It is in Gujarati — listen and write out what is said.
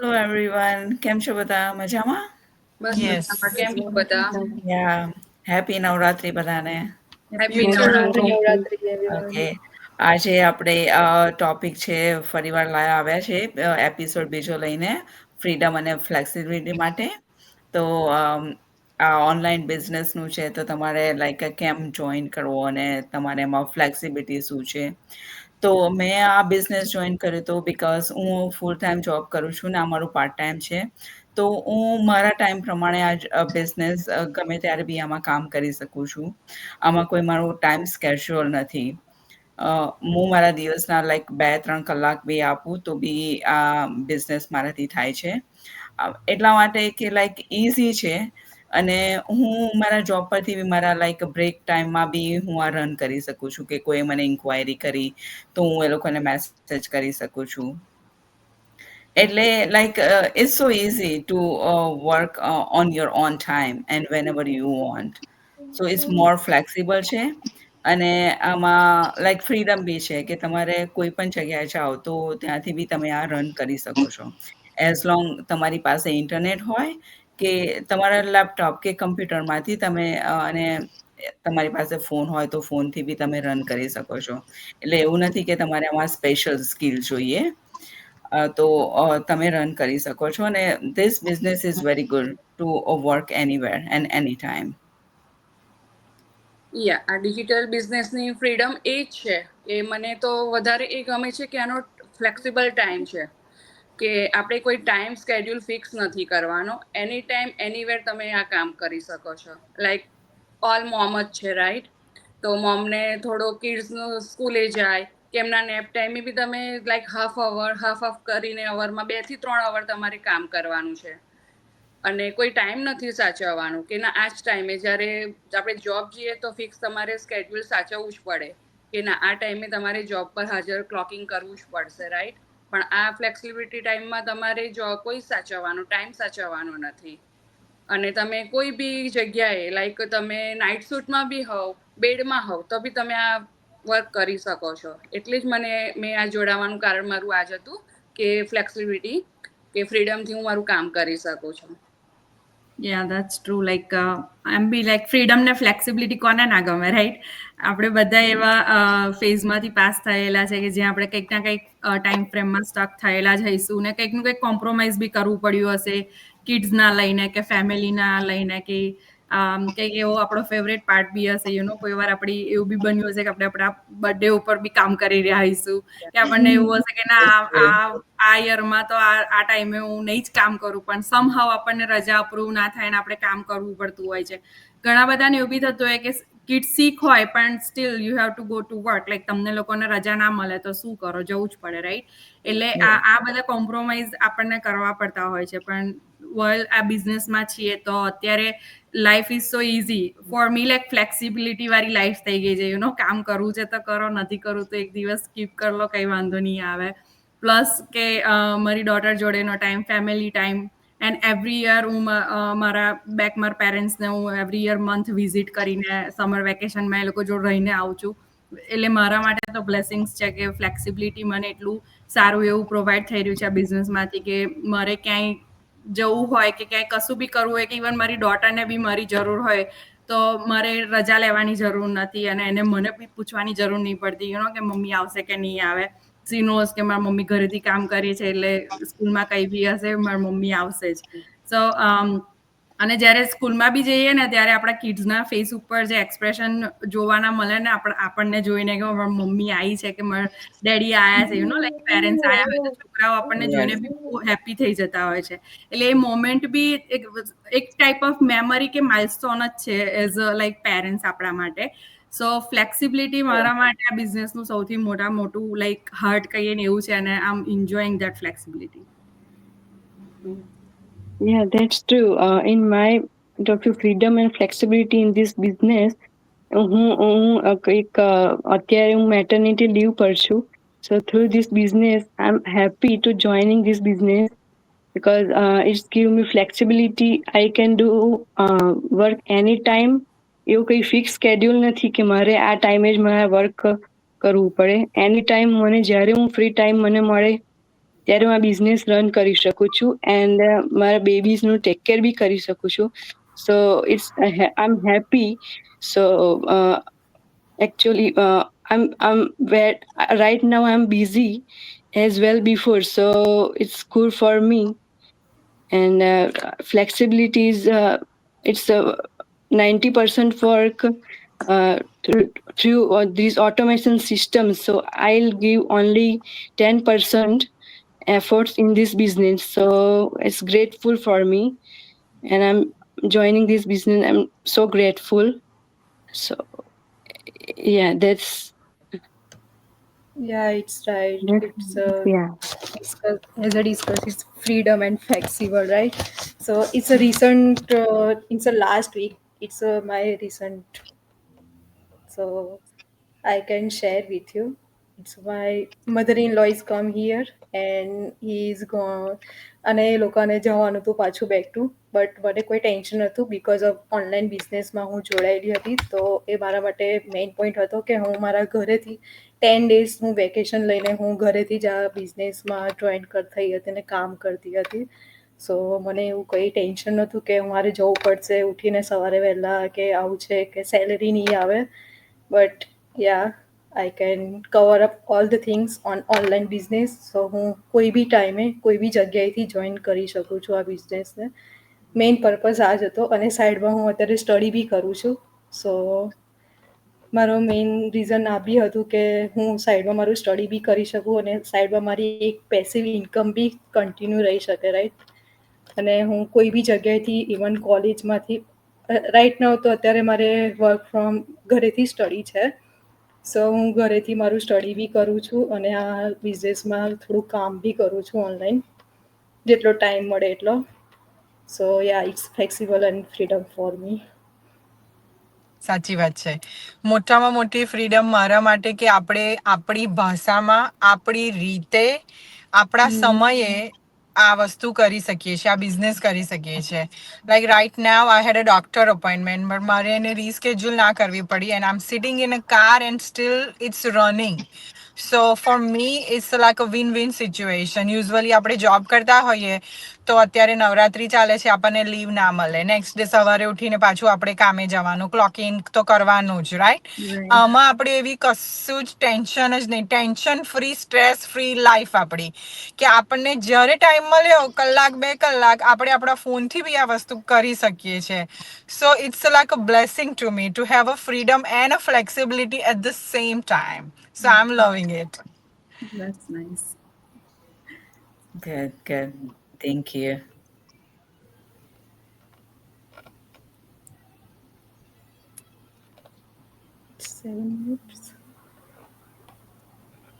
હેલો એવરીવન, કેમ છો બધા? મજામાં? બસ Yes. મજામાં. કેમ છો બધા? યા હેપી નવરાત્રી બધાને. Happy You Navratri. too. Navratri everyone. Okay, આજે આપણે ટોપિક છે ફરીવાર લાયા આવ્યા છે એપિસોડ બીજો લઈને, ફ્રીડમ અને ફ્લેક્સિબિલિટી માટે. તો આ ઓનલાઈન બિઝનેસનું છે, તો તમારે લાઈક કેમ જોઈન કરવો અને તમારે એમાં ફ્લેક્સિબિલિટી શું છે. તો મેં આ બિઝનેસ જોઈન કર્યું હતું બિકોઝ હું ફૂલ ટાઈમ જોબ કરું છું ને આ મારું પાર્ટ ટાઈમ છે. તો હું મારા ટાઈમ પ્રમાણે આ બિઝનેસ ગમે ત્યારે બી આમાં કામ કરી શકું છું. આમાં કોઈ મારું ટાઈમ સ્કેડ્યુલ નથી. હું મારા દિવસના લાઈક 2-3 કલાક બી આપું તો બી આ બિઝનેસ મારાથી થાય છે. એટલા માટે કે લાઈક ઇઝી છે. અને હું મારા જોબ પરથી બી મારા લાઈક બ્રેક ટાઈમમાં બી હું આ રન કરી શકું છું કે કોઈ મને ઇન્ક્વાયરી કરી તો હું એ લોકોને મેસેજ કરી શકું છું. એટલે like it's so easy to work on your own time and whenever you want. So it's more flexible છે. અને આમાં લાઈક ફ્રીડમ બી છે કે તમારે કોઈ પણ જગ્યાએ જાઓ તો ત્યાંથી બી તમે આ રન કરી શકો છો. એઝ લોંગ તમારી પાસે ઇન્ટરનેટ હોય કે તમારા લેપટોપ કે કમ્પ્યુટરમાંથી તમે અને તમારી પાસે ફોન હોય તો ફોનથી બી તમે રન કરી શકો છો. એટલે એવું નથી કે તમારે આમાં સ્પેશિયલ સ્કિલ જોઈએ. તો તમે રન કરી શકો છો અને this business is very good to work anywhere and any time. આ ડિજિટલ બિઝનેસની ફ્રીડમ એ જ છે કે મને તો વધારે એ ગમે છે કે આનો ફ્લેક્સિબલ ટાઈમ છે કે આપણે કોઈ ટાઈમ સ્કેડ્યુલ ફિક્સ નથી કરવાનો. એની ટાઈમ એનીવેર તમે આ કામ કરી શકો છો. લાઈક ઓલ મોમ જ છે, રાઈટ? તો મોમને થોડો કિડ્સનો સ્કૂલે જાય કે એમના નેપ ટાઈમે બી તમે લાઈક હાફ કરીને અવરમાં 2 થી 3 અવર તમારે કામ કરવાનું છે. અને કોઈ ટાઈમ નથી સાચવવાનું કે ના આ જ ટાઈમે જ્યારે આપણે જોબ જઈએ તો ફિક્સ તમારે સ્કેડ્યુલ સાચવવું જ પડે કે ના આ ટાઈમે તમારે જોબ પર હાજર ક્લોકિંગ કરવું જ પડશે, રાઈટ? પણ આ ફ્લેક્સિબિલિટી ટાઈમમાં તમારે કોઈ સાચવવાનો ટાઈમ સાચવવાનો નથી. અને તમે કોઈ બી જગ્યાએ લાઈક તમે નાઇટ શૂટમાં બી હોવ, બેડમાં હોવ તો બી તમે આ વર્ક કરી શકો છો. એટલે જ મેં આ જોડાવાનું કારણ મારું આ જ હતું કે ફ્લેક્સિબિલિટી, કે ફ્રીડમથી હું મારું કામ કરી શકું છું. Yeah, that's true. Like, maybe like freedom ને ફ્લેક્સિબિલિટી કોને ના ગમે, રાઈટ? આપણે બધા એવા ફેઝમાંથી પાસ થયેલા છે કે જ્યાં આપણે કંઈક ના કંઈક ટાઈમ ફ્રેમમાં સ્ટક થયેલા જ હઈશું ને કંઈક નું કંઈક કોમ્પ્રોમાઇઝ બી કરવું પડ્યું હશે, કિડ્સના લઈને કે ફેમિલીના લઈને કે કંઈક એવો આપણો ફેવરેટ પાર્ટ બી હશે. કોઈ વાર આપણી એવું બી બન્યું હશે કે આપણે આપણા બર્થડે ઉપર બી કામ કરી રહ્યા હઈશું કે આપણને એવું હશે કે ના આ યરમાં તો આ ટાઈમે હું નહીં જ કામ કરું, પણ સમહાવ આપણને રજા અપ્રૂવ ના થાય ને આપણે કામ કરવું પડતું હોય છે. ઘણા બધાને એવું બી થતું હોય કે કિડ્સ સિક હોય પણ steel you have to go to work. Like તમને લોકોને રજા ના મળે તો શું કરો, જવું જ પડે, રાઈટ? એટલે આ બધા કોમ્પ્રોમાઇઝ આપણને કરવા પડતા હોય છે. પણ આ બિઝનેસમાં છીએ તો અત્યારે life is so easy for me. Like flexibility વાળી લાઈફ થઈ ગઈ છે. કામ કરવું છે તો કરો, નથી કરવું તો એક દિવસ સ્કીપ કરી લો, કઈ વાંધો નહીં આવે. પ્લસ કે મારી ડોટર જોડેનો time, family time. And every year હું મારા પેરેન્ટ્સને હું એવરી યર મંથ વિઝિટ કરીને સમર વેકેશનમાં એ લોકો જોડે રહીને આવું છું. એટલે મારા માટે તો બ્લેસિંગ્સ છે કે ફ્લેક્સિબિલિટી મને એટલું સારું એવું પ્રોવાઈડ થઈ રહ્યું છે આ બિઝનેસમાંથી કે મારે ક્યાંય જવું હોય કે ક્યાંય કશું બી કરવું હોય કે ઇવન મારી ડોટરને બી મારી જરૂર હોય તો મારે રજા લેવાની જરૂર નથી અને એને મને બી પૂછવાની જરૂર નહીં પડતી કે મમ્મી આવશે કે નહીં આવે. સી નોઝ કે મારા મમ્મી ઘરેથી કામ કરે છે એટલે સ્કૂલમાં કઈ બી હશે મારી મમ્મી આવશે જ. સો અને જ્યારે સ્કૂલમાં બી જઈએ ને ત્યારે આપણા કિડ્સના ફેસ ઉપર જે એક્સપ્રેશન જોવાના મળે ને આપણને જોઈને કે મમ્મી આવી છે કે મારા ડેડી આયા છે, લાઈક પેરેન્ટ્સ આયા હોય તો છોકરાઓ આપણને જોઈને બી બહુ હેપી થઈ જતા હોય છે. એટલે એ મોમેન્ટ બી એક ટાઈપ ઓફ મેમરી કે માઇલસ્ટોન જ છે એઝ અ લાઈક પેરેન્ટ્સ આપણા માટે. સો ફ્લેક્સિબિલિટી મારા માટે આ બિઝનેસનું સૌથી મોટું લાઈક હાર્ટ કહીએ ને એવું છે અને I am enjoying that flexibility. Yeah, that's true. In my talk to freedom and flexibility in this business, અત્યારે હું મેટર્નિટી લીવ પર છું. So through this business, I'm happy to joining this business because it's give me flexibility. I can do work anytime. એવું કઈ ફિક્સ સ્કેડ્યુલ નથી કે મારે આ ટાઈમે જ મારે વર્ક કરવું પડે. એની ટાઈમ મને જ્યારે હું ફ્રી ટાઈમ મને મળે ત્યારે હું આ બિઝનેસ રન કરી શકું છું એન્ડ મારા બેબીઝનું ટેક કેર બી કરી શકું છું. So it's I am happy. So actually I'm where right now I'm busy as well before, so it's good for me. And flexibility is it's a 90% work through these automation systems, so I'll give only 10% efforts in this business. So it's grateful for me, and I'm joining this business. I'm so grateful. So yeah, Yeah, it's right. that's It's yeah. discuss, as I discussed, it's freedom and flexible, right? So it's a recent, it's a last week. It's my recent, so I can share with you. It's my mother-in-law is come here and he's gone અને એ લોકોને જવાનું હતું પાછું બેક ટુ, બટ મને કોઈ ટેન્શન નહોતું બિકોઝ ઓફ ઓનલાઈન બિઝનેસમાં હું જોડાયેલી હતી. તો એ મારા માટે મેઇન પોઈન્ટ હતો કે હું મારા ઘરેથી 10 days હું વેકેશન લઈને હું ઘરેથી જ આ બિઝનેસમાં જોઈન થઈ હતી અને કામ કરતી હતી. સો મને એવું કંઈ ટેન્શન નહોતું કે મારે જવું પડશે ઉઠીને સવારે વહેલા કે આવું છે કે સેલરી નહીં આવે. But yeah I can cover up all the things on online business. So હું કોઈ બી ટાઈમે કોઈ બી જગ્યાએથી જોઈન કરી શકું છું આ બિઝનેસને. મેઇન પર્પઝ આ જ હતો અને સાઈડમાં હું અત્યારે સ્ટડી બી કરું છું. સો મારો મેઇન રીઝન આ બી હતું કે હું સાઈડમાં મારું સ્ટડી બી કરી શકું અને સાઈડમાં મારી એક પેસિવ ઇન્કમ બી કન્ટિન્યુ રહી શકે, રાઈટ. અને હું કોઈ બી જગ્યાએથી ઇવન કોલેજમાંથી રાઈટ નાવ તો અત્યારે મારે વર્ક ફ્રોમ ઘરેથી સ્ટડી છે. સો હું ઘરેથી મારું સ્ટડી બી કરું છું અને આ બિઝનેસમાં થોડું કામ બી કરું છું ઓનલાઈન, જેટલો ટાઈમ મળે એટલો. So yeah it's flexible and freedom for me. સાચી વાત છે. મોટામાં મોટી ફ્રીડમ મારા માટે કે આપણે આપણી ભાષામાં આપણી રીતે આપણા સમયે આ વસ્તુ કરી શકીએ છીએ, આ બિઝનેસ કરી શકીએ છીએ. Like right now I had a doctor appointment but મારે એને રીસ્કેડ્યુલ ના કરવી પડી and I am sitting in a car and still it's running. So for me it's like a win win situation. Usually આપણે જોબ કરતા હોઈએ તો અત્યારે નવરાત્રી ચાલે છે, આપણને લીવ ના મળે, નેક્સ્ટ ડે સવારે ઉઠીને પાછું આપણે કામે જવાનું, ક્લોકિંગ તો કરવાનું જ, રાઈટ. Right. આમાં આપણે એવી કશું જ ટેન્શન જ નહીં, tension free stress free life આપણી, કે આપણને જ્યારે ટાઈમ મળ્યો કલાક 2 કલાક આપણે આપણા ફોનથી બી આ વસ્તુ કરી શકીએ છીએ. So it's like a blessing to me to have a freedom and a flexibility at the same time. So I am loving it. That's nice. Good, good. Thank you. 7 minutes.